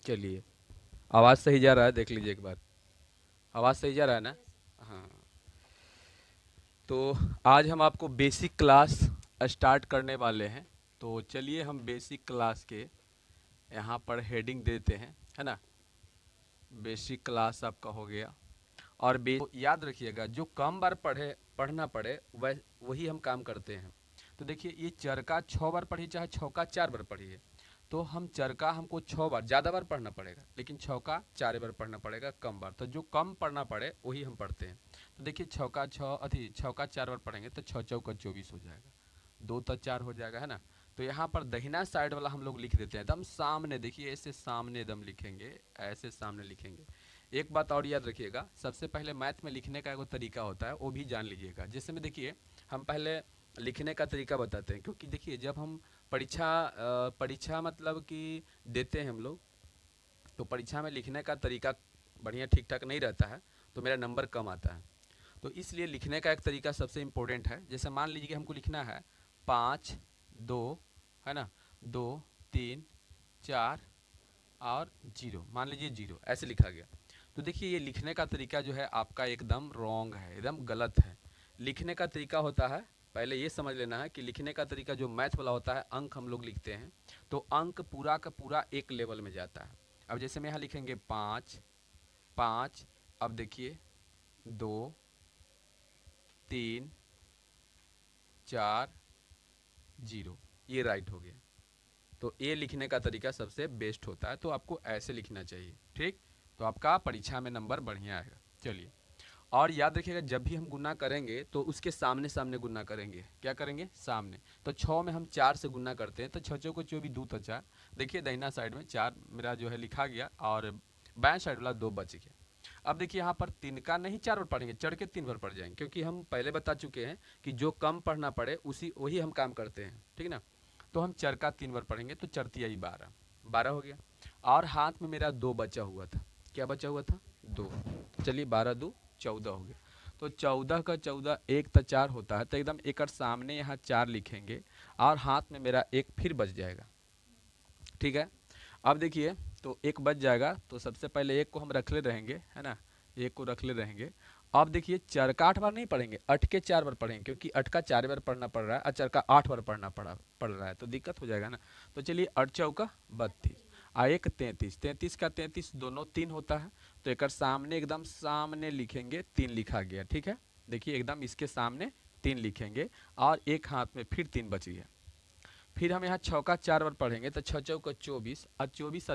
चलिए, आवाज़ सही जा रहा है, देख लीजिए एक बार। आवाज़ सही जा रहा है ना? हाँ। तो आज हम आपको बेसिक क्लास स्टार्ट करने वाले हैं। तो चलिए हम बेसिक क्लास के यहाँ पर हेडिंग देते हैं, है ना। बेसिक क्लास आपका हो गया। और तो याद रखिएगा, जो कम बार पढ़ना पड़े वह वही हम काम करते हैं। तो देखिए, ये चरका 6 बार पढ़िए चाहे छौका 4 बार पढ़िए, तो हम चरका हमको 6 बार, ज़्यादा बार पढ़ना पड़ेगा, लेकिन छौका 4 बार पढ़ना पड़ेगा कम बार। तो जो कम पढ़ना पड़े वही हम पढ़ते हैं। तो देखिए, छौका 4 बार पढ़ेंगे तो 6 चौका 24 हो जाएगा, 2 तो 4 हो जाएगा, है ना। तो यहाँ पर दहिना साइड वाला हम लोग लिख देते हैं एकदम सामने। देखिए, ऐसे सामने एकदम लिखेंगे, ऐसे सामने लिखेंगे। एक बात और याद रखिएगा, सबसे पहले मैथ में लिखने का एक तरीका होता है, वो भी जान लीजिएगा। जैसे में देखिए, हम पहले लिखने का तरीका बताते हैं, क्योंकि देखिए जब हम परीक्षा मतलब कि देते हैं हम लोग, तो परीक्षा में लिखने का तरीका बढ़िया ठीक ठाक नहीं रहता है, तो मेरा नंबर कम आता है। तो इसलिए लिखने का एक तरीका सबसे इम्पोर्टेंट है। जैसे मान लीजिए कि हमको लिखना है 5 2, है ना, 2 3 4 और 0, मान लीजिए 0 ऐसे लिखा गया। तो देखिए, ये लिखने का तरीका जो है आपका एकदम रॉन्ग है, एकदम गलत है। लिखने का तरीका होता है, पहले ये समझ लेना है कि लिखने का तरीका जो मैथ वाला होता है, अंक हम लोग लिखते हैं तो अंक पूरा का पूरा एक लेवल में जाता है। अब जैसे में यहाँ लिखेंगे 5 5, अब देखिए 2 3 4 0, ये राइट हो गया। तो ये लिखने का तरीका सबसे बेस्ट होता है, तो आपको ऐसे लिखना चाहिए, ठीक। तो आपका परीक्षा में नंबर बढ़िया आएगा। चलिए, और याद रखिएगा, जब भी हम गुना करेंगे तो उसके सामने सामने गुना करेंगे। क्या करेंगे? सामने। तो 6 में हम 4 से गुना करते हैं, तो 6 चौको 24, 2 तो 4। देखिए, दाहिना साइड में 4 मेरा जो है लिखा गया, और बाएं साइड वाला 2 बच गया। अब देखिए, यहाँ पर 3 का नहीं 4 बार पढ़ेंगे, चढ़ के 3 बार पढ़ जाएंगे, क्योंकि हम पहले बता चुके हैं कि जो कम पढ़ना पड़े वही हम काम करते हैं, ठीक ना। तो हम चर का 3 बार पढ़ेंगे, तो चरतियाई 12, 12 हो गया। और हाथ में मेरा 2 बचा हुआ था। क्या बचा हुआ था? 2। चलिए, 12 2 14 हो गया। तो 14 का 14, 1 तो 4 होता है, तो एकदम एक सामने यहाँ 4 लिखेंगे, और हाथ में मेरा 1 फिर बच जाएगा, ठीक है। अब देखिए, तो 1 बच जाएगा, तो सबसे पहले 1 को हम रख ले रहेंगे, है ना, 1 को रख ले रहेंगे। अब देखिए, चर का 8 बार नहीं पढ़ेंगे, 8 के 4 बार पढ़ेंगे, क्योंकि 8 का 4 बार पढ़ना पड़ रहा है और चर का 8 बार पढ़ रहा है, तो दिक्कत हो जाएगा ना। तो चलिए, 8 चौका 32, आ 1 33, 33 का 33 दोनों 3 होता है, तो एक सामने एकदम सामने लिखेंगे, 3 लिखा गया, ठीक है। देखिए, एकदम इसके सामने 3 लिखेंगे, और एक हाथ में फिर 3 बच गया। फिर हम यहाँ 6 का 4 बार पढ़ेंगे, तो 6 चौका 24, और 24